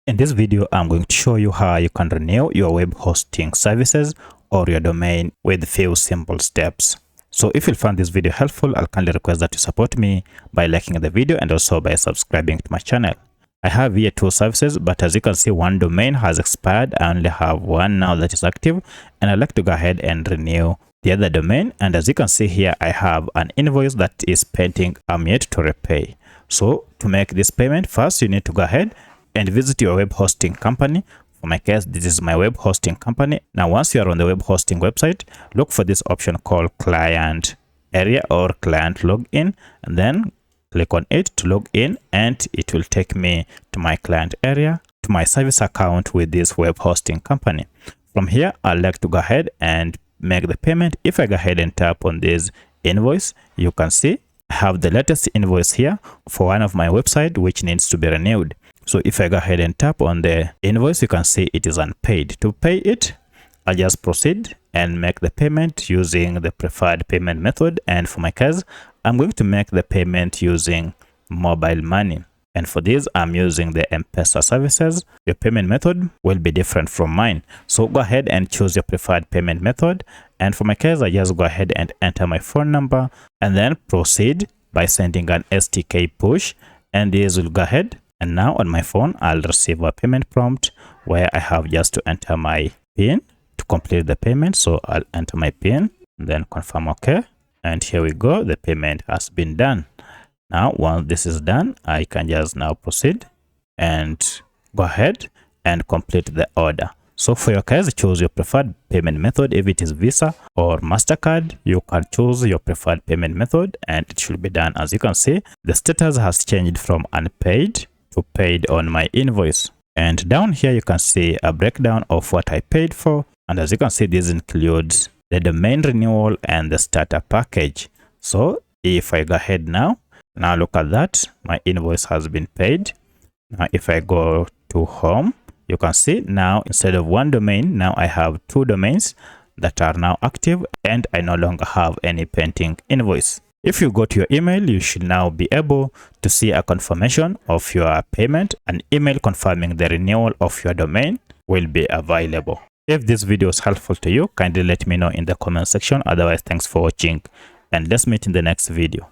In this video, I'm going to show you how you can renew your web hosting services or your domain with few simple steps. So if you found this video helpful, I'll kindly request that you support me by liking the video and also by subscribing to my channel. I have here two services, but as you can see, one domain has expired. I only have one now that is active, and I'd like to go ahead and renew the other domain. And as you can see here, I have an invoice that is pending. I'm yet to repay. So to make this payment, first you need to go ahead and visit your web hosting company. For my case, this is my web hosting company. Now, once you are on the web hosting website, look for this option called client area or client login, and then click on it to log in, and it will take me to my client area, to my service account with this web hosting company. From here, I'd like to go ahead and make the payment. If I go ahead and tap on this invoice, you can see I have the latest invoice here for one of my website which needs to be renewed. So if I go ahead and tap on the invoice, you can see it is unpaid. To pay it, I'll just proceed and make the payment using the preferred payment method. And for my case, I'm going to make the payment using mobile money. And for this, I'm using the M-Pesa services. Your payment method will be different from mine. So go ahead and choose your preferred payment method. And for my case, I just go ahead and enter my phone number and then proceed by sending an STK push. And this will go ahead. And now on my phone, I'll receive a payment prompt where I have just to enter my PIN to complete the payment. So I'll enter my PIN and then confirm OK. And here we go. The payment has been done. Now, once this is done, I can just now proceed and go ahead and complete the order. So for your case, choose your preferred payment method. If it is Visa or MasterCard, you can choose your preferred payment method and it should be done. As you can see, the status has changed from unpaid to paid on my invoice. And down here, you can see a breakdown of what I paid for. And as you can see, this includes the domain renewal and the starter package. So if I go ahead now look at that, my invoice has been paid. Now if I go to home, you can see now instead of one domain, now I have two domains that are now active and I no longer have any pending invoice. If you go to your email, you should now be able to see a confirmation of your payment. An email confirming the renewal of your domain will be available. If this video is helpful to you, kindly let me know in the comment section. Otherwise, thanks for watching and let's meet in the next video.